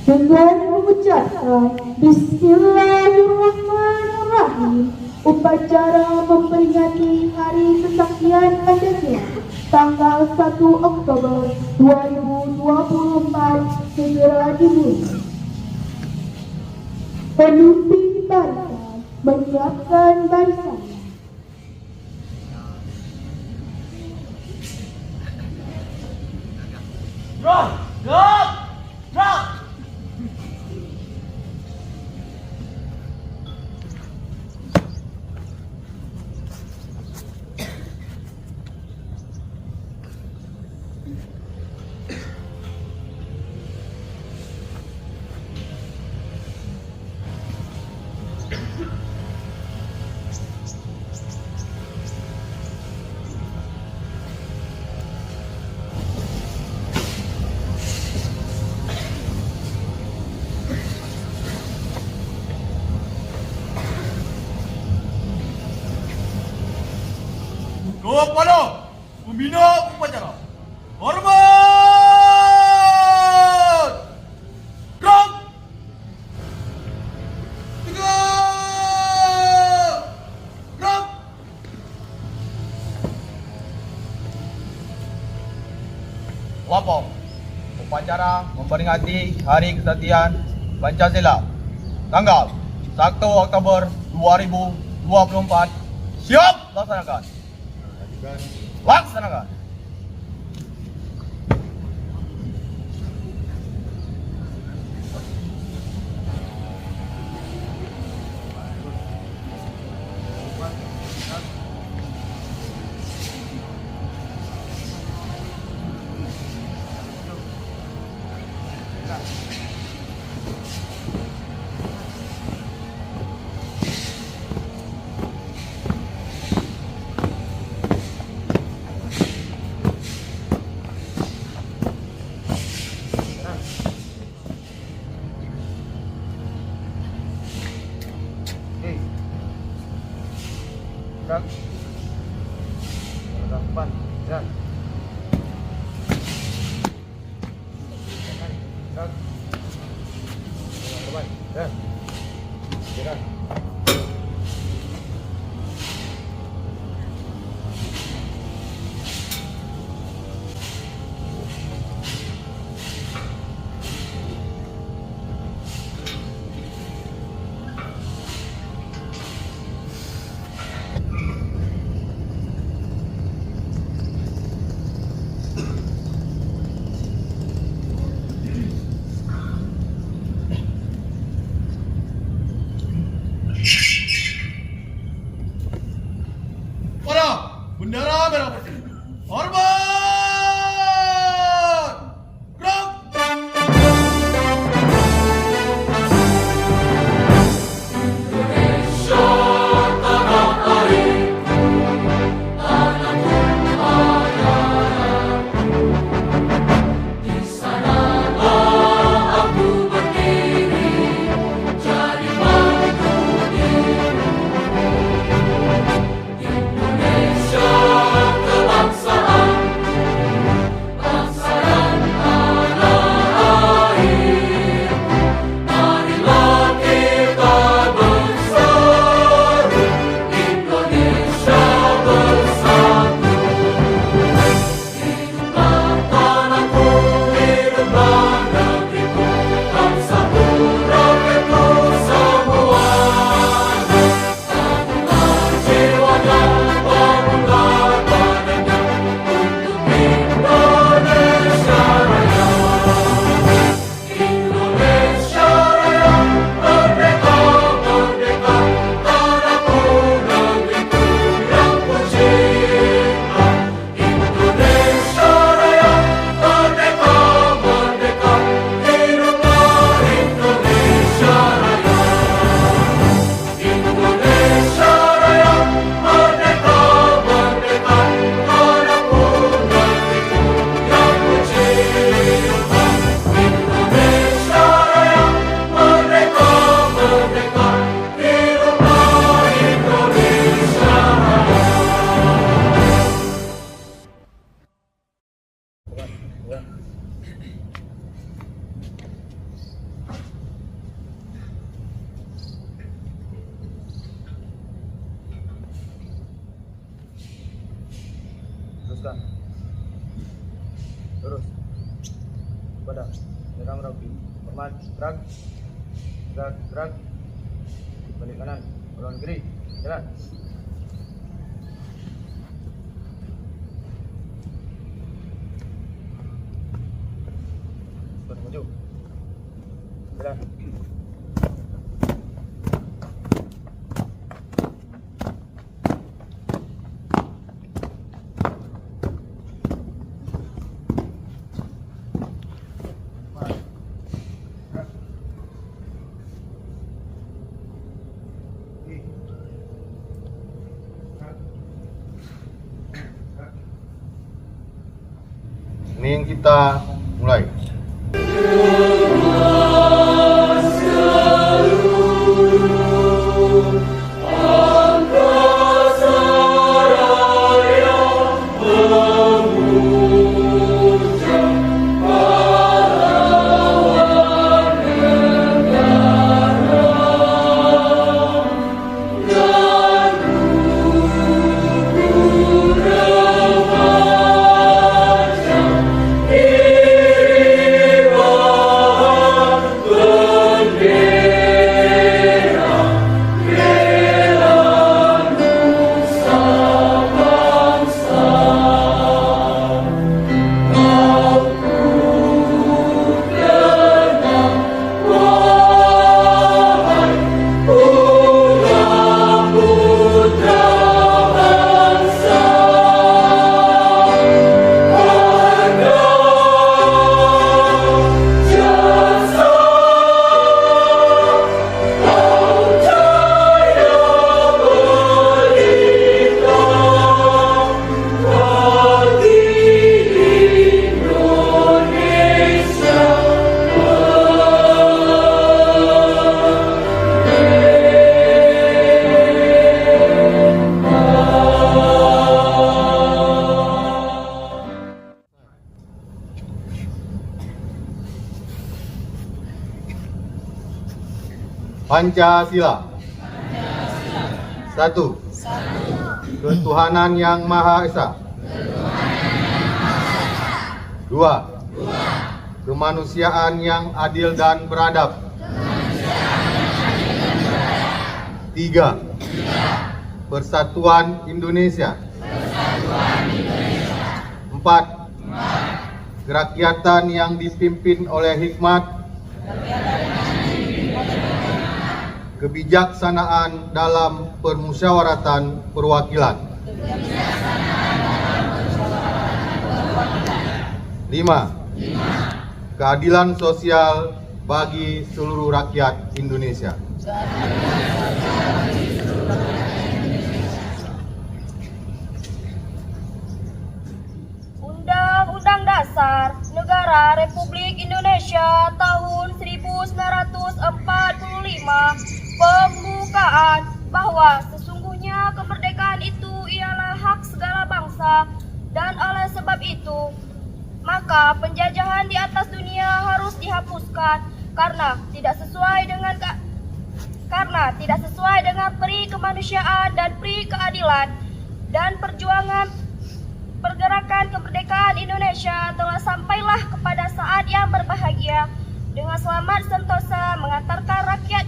dengan mengucapkan Bismillahirrahmanirrahim, upacara memperingati Hari Kesaktian Pancasila tanggal 1 Oktober 2024 segera dimulai. Pemimpin barisan menyiapkan barisan. Drop! Drop! Drop! Kepada pembina upacara, hormat! Gerak! 3! Gerak! Lapor. Upacara memperingati Hari Kesaktian Pancasila tanggal 1 Oktober 2024. Siap laksanakan. Laksanakan. Gerak. Depan. Gerak. Gerak. Depan. Gerak. Gerak. waspada. Menyerang Rocky. Hormat. Gerak. Gerak. Gerak. Balik kanan. Lawan kiri. Jalan. Maju. Jalan. Ini kita mulai. Pancasila. Satu. Ketuhanan Yang Maha Esa. Dua. Kemanusiaan yang adil dan beradab. Tiga. Persatuan Indonesia. Empat. Kerakyatan yang dipimpin oleh hikmat, kebijaksanaan dalam permusyawaratan perwakilan. 5. Keadilan sosial bagi seluruh rakyat Indonesia. Undang-Undang Dasar Negara Republik Indonesia tahun 1945 pembukaan bahwa sesungguhnya kemerdekaan itu ialah hak segala bangsa, dan oleh sebab itu maka penjajahan di atas dunia harus dihapuskan karena tidak sesuai dengan peri kemanusiaan dan peri keadilan, dan pergerakan kemerdekaan Indonesia telah sampailah kepada saat yang berbahagia dengan selamat sentosa mengantarkan rakyat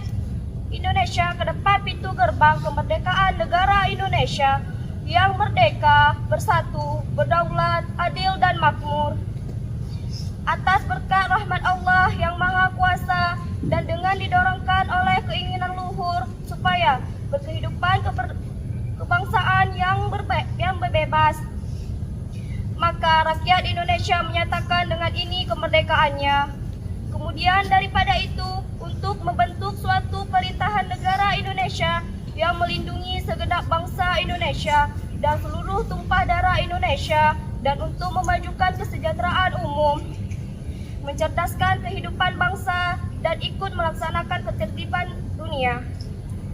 Indonesia ke depan pintu gerbang kemerdekaan negara Indonesia yang merdeka, bersatu, berdaulat, adil dan makmur. Atas berkat rahmat Allah yang Maha Kuasa dan dengan didorongkan oleh keinginan luhur supaya berkehidupan kebangsaan yang bebas, maka rakyat Indonesia menyatakan dengan ini kemerdekaannya. Kemudian daripada itu, untuk membentuk suatu pemerintahan negara Indonesia yang melindungi segenap bangsa Indonesia dan seluruh tumpah darah Indonesia, dan untuk memajukan kesejahteraan umum, mencerdaskan kehidupan bangsa dan ikut melaksanakan ketertiban dunia,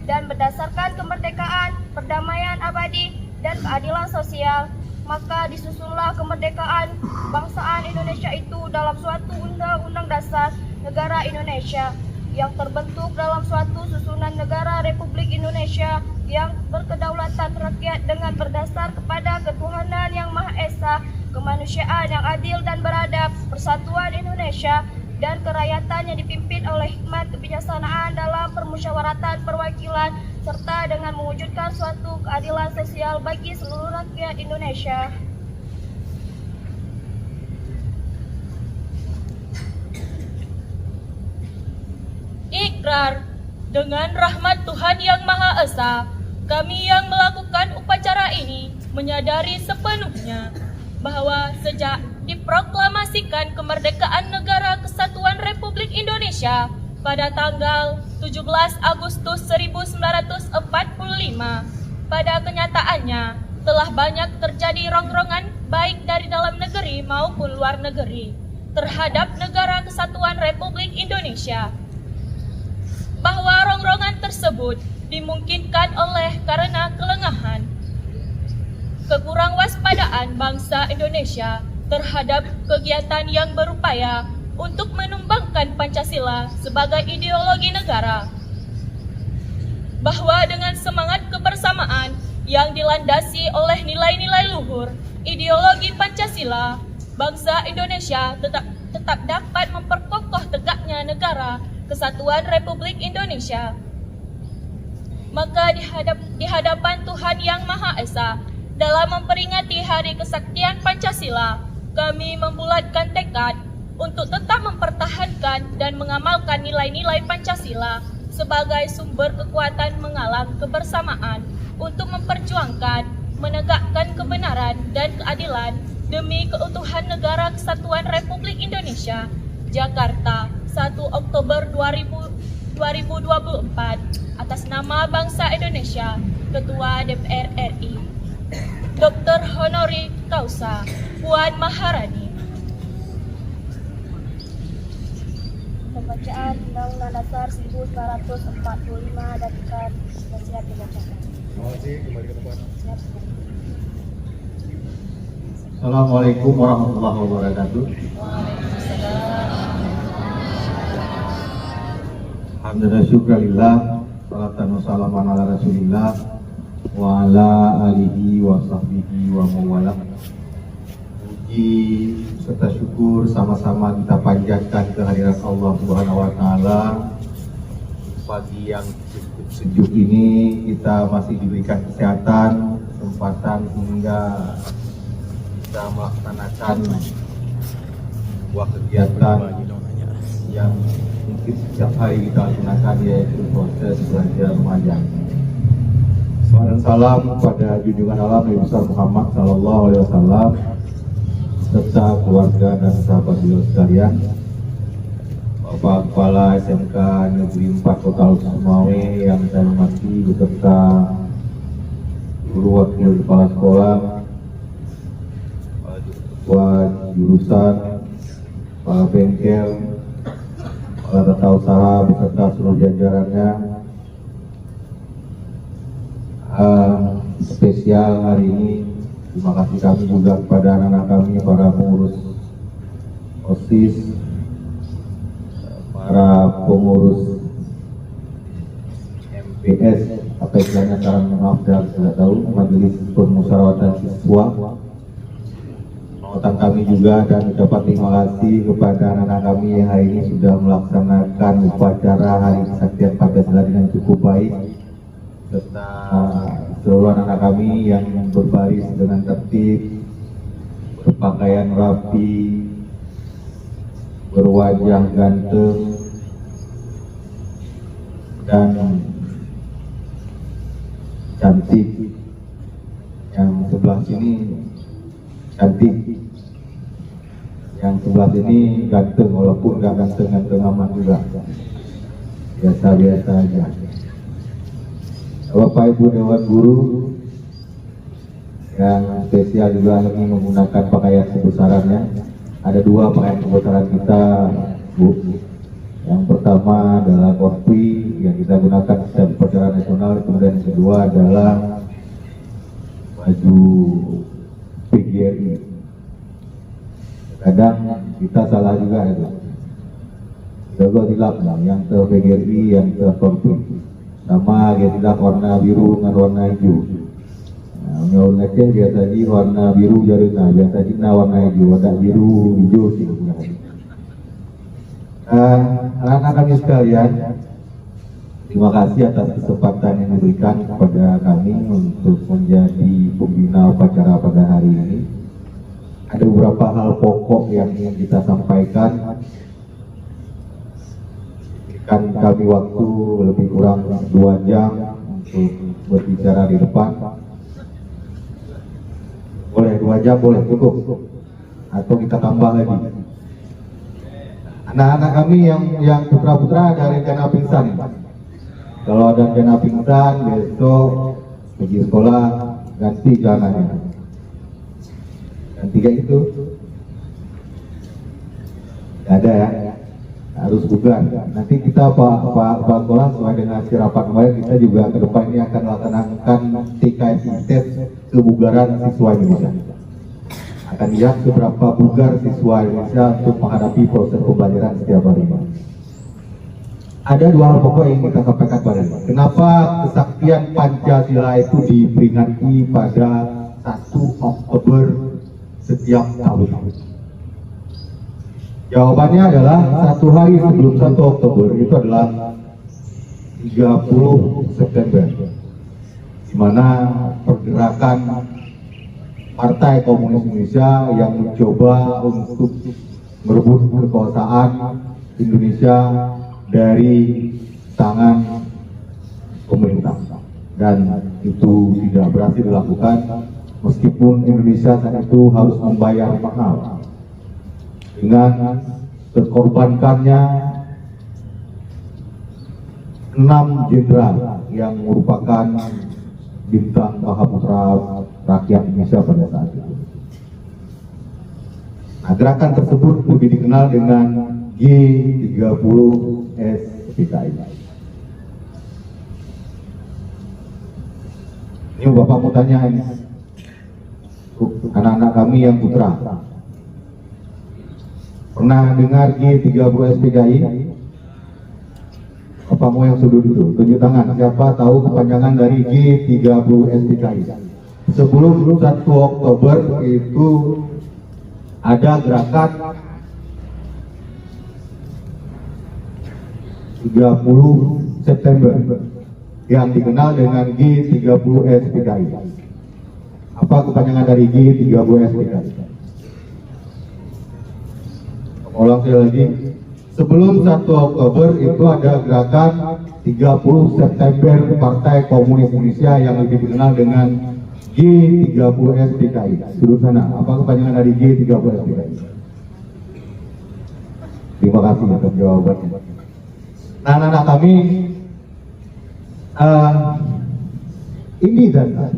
dan berdasarkan kemerdekaan, perdamaian abadi, dan keadilan sosial, maka disusunlah kemerdekaan bangsaan Indonesia itu dalam suatu undang-undang dasar negara Indonesia yang terbentuk dalam suatu susunan negara Republik Indonesia yang berkedaulatan rakyat dengan berdasar kepada ketuhanan Yang Maha Esa kemanusiaan yang adil dan beradab, persatuan Indonesia, dan kerakyatan yang dipimpin oleh hikmat kebijaksanaan dalam permusyawaratan perwakilan, serta dengan mewujudkan suatu keadilan sosial bagi seluruh rakyat Indonesia. Ikrar, dengan rahmat Tuhan Yang Maha Esa, kami yang melakukan upacara ini menyadari sepenuhnya bahwa sejak diproklamasikan kemerdekaan Negara Kesatuan Republik Indonesia pada tanggal 17 Agustus 1945, pada kenyataannya telah banyak terjadi rongrongan baik dari dalam negeri maupun luar negeri terhadap Negara Kesatuan Republik Indonesia, bahwa rongrongan tersebut dimungkinkan oleh karena kelengahan, kekurang waspadaan bangsa Indonesia terhadap kegiatan yang berupaya untuk menumbangkan Pancasila sebagai ideologi negara, bahwa dengan semangat kebersamaan yang dilandasi oleh nilai-nilai luhur ideologi Pancasila, bangsa Indonesia tetap dapat memperkokoh tegaknya Negara Kesatuan Republik Indonesia. Maka di hadapan Tuhan Yang Maha Esa, dalam memperingati Hari Kesaktian Pancasila, kami membulatkan tekad untuk tetap mempertahankan dan mengamalkan nilai-nilai Pancasila sebagai sumber kekuatan mengalang kebersamaan untuk memperjuangkan, menegakkan kebenaran dan keadilan demi keutuhan Negara Kesatuan Republik Indonesia. Jakarta, 1 Oktober 2024, atas nama bangsa Indonesia, Ketua DPR RI, Dr. Honoris Causa Puan Maharani. Pembacaan Undang-Undang Dasar 1945 dan siap dibacakan. Assalamualaikum warahmatullahi wabarakatuh. Alhamdulillah, syukurillah, salatan wa salaman ala rasulillah wa ala alihi wa sahbihi wa mawala. Puji serta syukur sama-sama kita panjatkan kehadirat Allah Subhanahu wa Ta'ala. Pagi yang cukup sejuk ini kita masih diberikan kesehatan, kesempatan hingga kita melaksanakan sebuah kegiatan yang mungkin setiap hari kita laksanakan, yaitu proses belajar mengajar. Salam salam kepada junjungan alam Nabi besar Muhammad Sallallahu Alaihi Wasallam serta keluarga dan sahabat beliau sekalian, Bapak Kepala SMK Negeri 4 Kota Sumawe yang saya hormati, beserta guru wakil kepala sekolah, ketua jurusan, kepala bengkel, kepala tata usaha beserta seluruh jajarannya. Spesial hari ini terima kasih kami juga kepada anak-anak kami, para pengurus OSIS, para pengurus MPS, apa istilahnya sekarang, maaf saya tidak tahu, Majelis Permusyawaratan Siswa, penonton kami juga, dan dapat terima kasih kepada anak-anak kami yang hari ini sudah melaksanakan upacara Hari Kesaktian Pancasila dengan cukup baik, serta seluruh anak-anak kami yang berbaris dengan tertib, berpakaian rapi, berwajah ganteng, dan cantik. Yang sebelah sini cantik, yang sebelah sini ganteng, walaupun gak ganteng-ganteng amat juga, biasa-biasa aja. Bapak Ibu Dewan Guru yang spesial juga lagi menggunakan pakaian kebesarannya. Ada dua pakaian kebesaran kita, Bu. Yang pertama adalah kopi yang kita gunakan setiap upacara nasional, kemudian yang kedua adalah baju PGRI. Kadang kita salah juga itu. Jago tilap, yang ke PGRI, yang ke kopi. Sama dia tidak warna biru dengan warna hijau. Nah, Nyawa Aceh biasa di warna biru jarina, biasa di warna hijau, warna biru hijau sih. Anak-anak kami sekalian, terima kasih atas kesempatan yang diberikan kepada kami untuk menjadi pembina upacara pada hari ini. Ada beberapa hal pokok yang ingin kita sampaikan. Berikan kami waktu lebih kurang 2 jam untuk berbicara di depan. Boleh 2 jam, boleh cukup, atau kita tambah lagi. Anak-anak kami yang putra-putra dari rencana pingsan. Kalau ada rencana pingsan, besok pergi sekolah ganti jalanannya. Dan 3 itu nggak ada ya, harus bugar. Nanti kita Pak Sekolah sesuai dengan rapat kemarin, kita juga ke depan ini akan melaksanakan TKSI tes kebugaran siswa Indonesia. Akan lihat seberapa bugar siswa Indonesia untuk menghadapi proses pembelajaran setiap harinya. Ada 2 hal pokok yang kita sampaikan pada ini. Kenapa kesaktian Pancasila itu diperingati pada 1 Oktober setiap tahun? Jawabannya adalah 1 hari sebelum 1 Oktober itu adalah 30 September, di mana pergerakan Partai Komunis Indonesia yang mencoba untuk merebut kekuasaan Indonesia dari tangan pemerintah, dan itu tidak berhasil dilakukan meskipun Indonesia saat itu harus membayar mahal dengan terkorbankannya 6 jenderal yang merupakan bintang Mahaputra rakyat Indonesia pada saat itu. Nah, gerakan tersebut lebih dikenal dengan G30S-PKI. Ini Bapak mau tanya ini, anak-anak kami yang putra, pernah dengar G30S-PKI? Bapak mau yang sudut itu, tunjuk tangan. Siapa tahu kepanjangan dari G30S-PKI? Sebelum 1 Oktober itu ada gerakan 30 September yang dikenal dengan G30S-PKI. Apa kepanjangan dari G30S-PKI? Ulang sekali lagi. Sebelum 1 Oktober itu ada gerakan 30 September Partai Komunis Indonesia yang lebih dikenal dengan G30S-PKI. Sudut sana, apa kepanjangan dari G30S-PKI? Terima kasih atas jawabannya. Nah, anak-anak kami, ini dasar.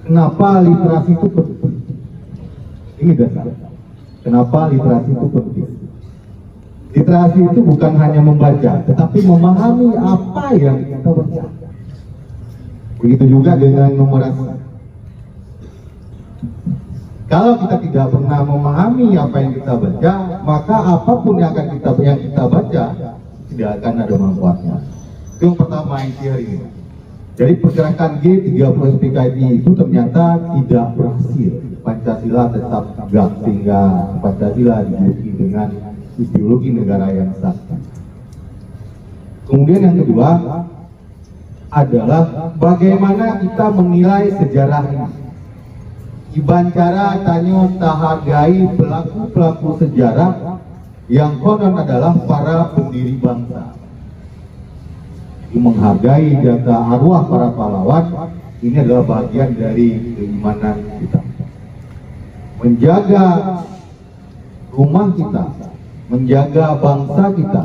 Kenapa literasi itu penting? Ini dasar. Kenapa literasi itu penting? Literasi itu bukan hanya membaca, tetapi memahami apa yang kita baca. Begitu juga dengan numerasi. Kalau kita tidak pernah memahami apa yang kita baca, maka apapun yang kita baca tidak akan ada manfaatnya. Itu yang pertama inti hari ini. Jadi pergerakan G30S-PKI itu ternyata tidak berhasil. Pancasila tetap tegak sehingga Pancasila diduduki dengan ideologi negara yang sah. Kemudian yang kedua adalah bagaimana kita menilai sejarah ini. Ibancara tanyo tahargai pelaku-pelaku sejarah yang konon adalah para pendiri bangsa. Menghargai jasa arwah para pahlawan ini adalah bagian dari keimanan kita. Menjaga rumah kita, menjaga bangsa kita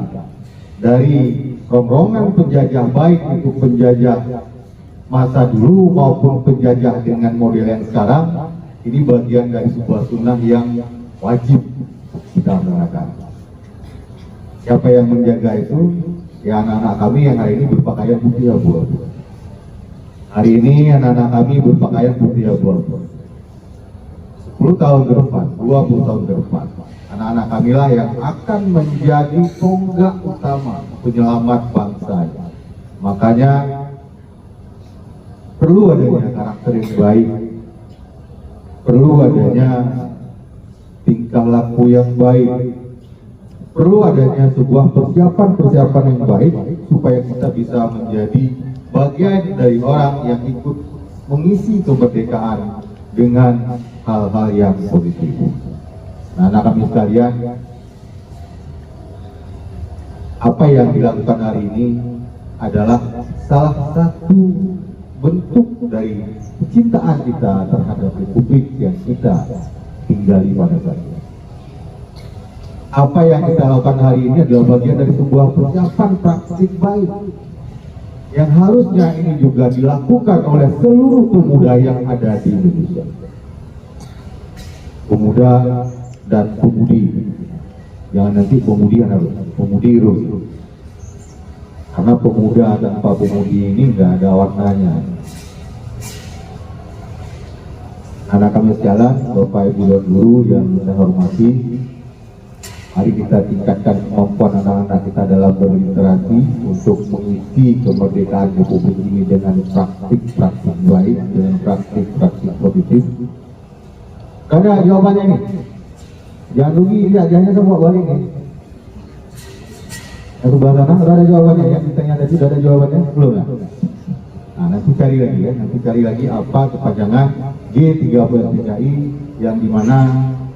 dari rombongan penjajah, baik itu penjajah masa dulu maupun penjajah dengan model yang sekarang, ini bagian dari sebuah sunnah yang wajib kita laksanakan. Siapa yang menjaga itu? Ya anak-anak kami yang hari ini berpakaian putih abu-abu. Hari ini anak-anak kami berpakaian putih abu-abu. 10 tahun ke depan, 20 tahun ke depan, anak-anak kamilah yang akan menjadi tonggak utama penyelamat bangsa. Makanya perlu adanya karakter yang baik, perlu adanya tingkah laku yang baik, perlu adanya sebuah persiapan yang baik supaya kita bisa menjadi bagian dari orang yang ikut mengisi kemerdekaan dengan hal-hal yang positif. Nah, anak kami sekalian, apa yang dilakukan hari ini adalah salah satu bentuk dari kecintaan kita terhadap Republik yang kita tinggali pada saat ini. Apa yang kita lakukan hari ini adalah bagian dari sebuah persiapan praktik baik yang harusnya ini juga dilakukan oleh seluruh pemuda yang ada di Indonesia. Pemuda dan pemudi, jangan nanti pemudi terus. Karena pemuda tanpa pemudi ini nggak ada warnanya. Anak kami sekalian, Bapak Ibu dan Guru yang saya hormati, mari kita tingkatkan kemampuan anak-anak kita dalam berliterasi untuk mengisi kemerdekaan Republik ini dengan praktik-praktik baik, dengan praktik-praktik positif. Ada jawabannya nih. Jangan rugi, jangan semua balik nih. Yang sebelah sana sudah ada jawabannya ya, ditanya tadi sudah ada jawabannya belum ya? Nah, nanti cari lagi ya, nanti cari lagi apa kepanjangan G30 SPKI yang dimana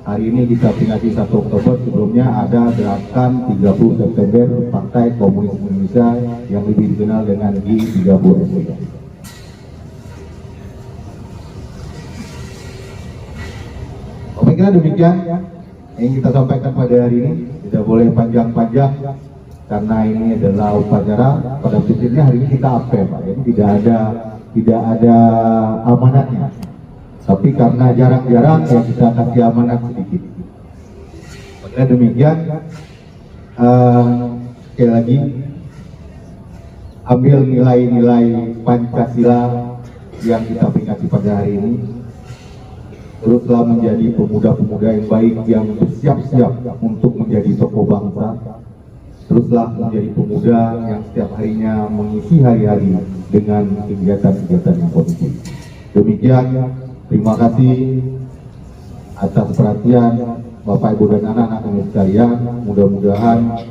hari ini kita peringati 1 Oktober, sebelumnya ada gerakan 30 September Partai Komunis Indonesia yang lebih dikenal dengan G30 SPKI. Saya kira demikian yang kita sampaikan pada hari ini, tidak boleh panjang-panjang karena ini adalah upacara. Pada prinsipnya hari ini kita apel, Pak. Jadi tidak ada amanatnya. Tapi karena jarang-jarang ya kita kasih amanat sedikit. Pada demikian, sekali lagi ambil nilai-nilai Pancasila yang kita peringati pada hari ini. Teruslah menjadi pemuda-pemuda yang baik yang bersiap-siap untuk menjadi tokoh bangsa. Teruslah menjadi pemuda yang setiap harinya mengisi hari-hari dengan kegiatan-kegiatan yang positif. Demikian, terima kasih atas perhatian Bapak Ibu dan anak-anak kami sekalian. Mudah-mudahan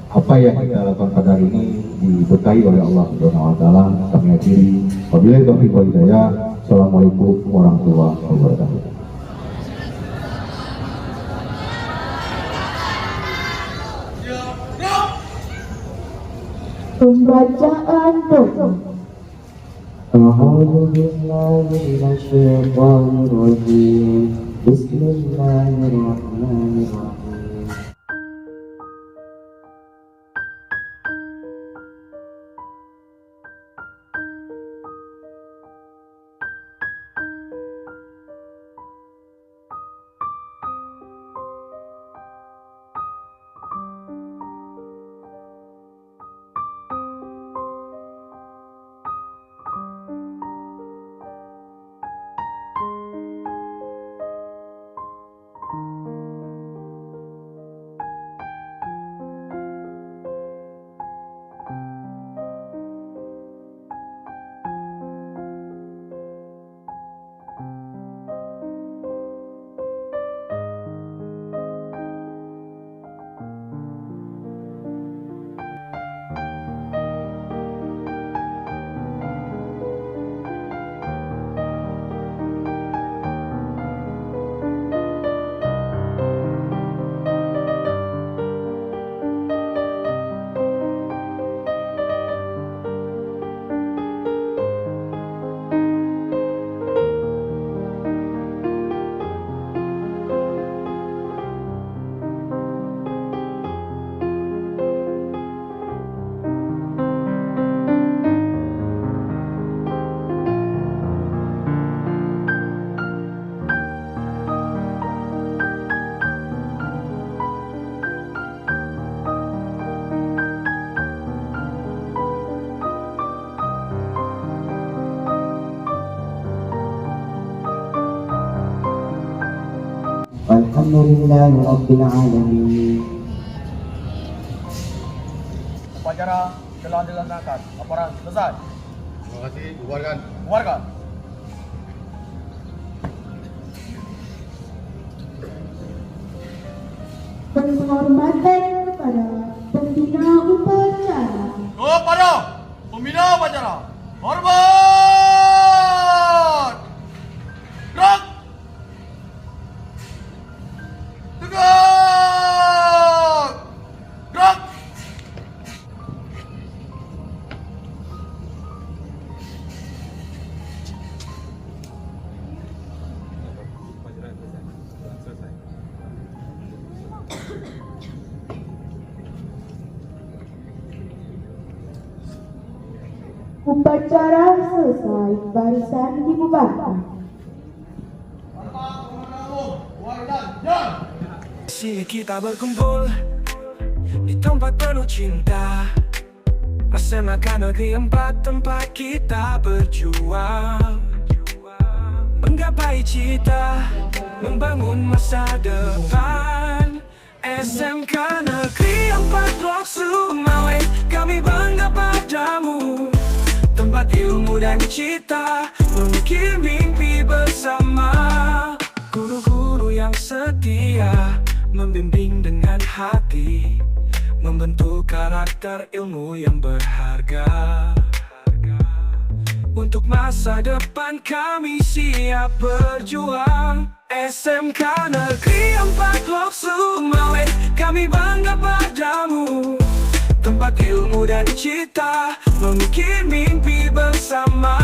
apa yang kita lakukan pada hari ini diberkahi oleh Allah Subhanahu wa taala. Kami akhiri. Wabillahi taufiq wal hidayah. Assalamualaikum warahmatullahi wabarakatuh. Pembacaan doa. A'udzu billahi minasyaitonir rajim. Bismillahirrahmanirrahim. Alhamdulillahi Rabbil Alamin. Upacara telah dilaksanakan. Laporan selesai. Terima kasih, bubarkan. Bubarkan. Penghormatan kepada pembina upacara. Kepada pembina upacara. Hormat. Gerak. Tegak. Gerak. Upacara selesai, barisan dibubarkan. Sini kita berkumpul di tempat penuh cinta, melaksanakan negeri empat tempat kita berjuang, menggapai cita, membangun masa depan. SMK Negeri 4 Blok Sumawe, kami bangga padamu. Tempat ilmu dan cita, memikir mimpi bersama. Guru-guru yang setia, membimbing dengan hati, membentuk karakter ilmu yang berharga. Untuk masa depan kami siap berjuang. SMK Negeri 4 Blok Sumawe, kami bangga padamu. Tempat ilmu dan cita, memikir mimpi bersama.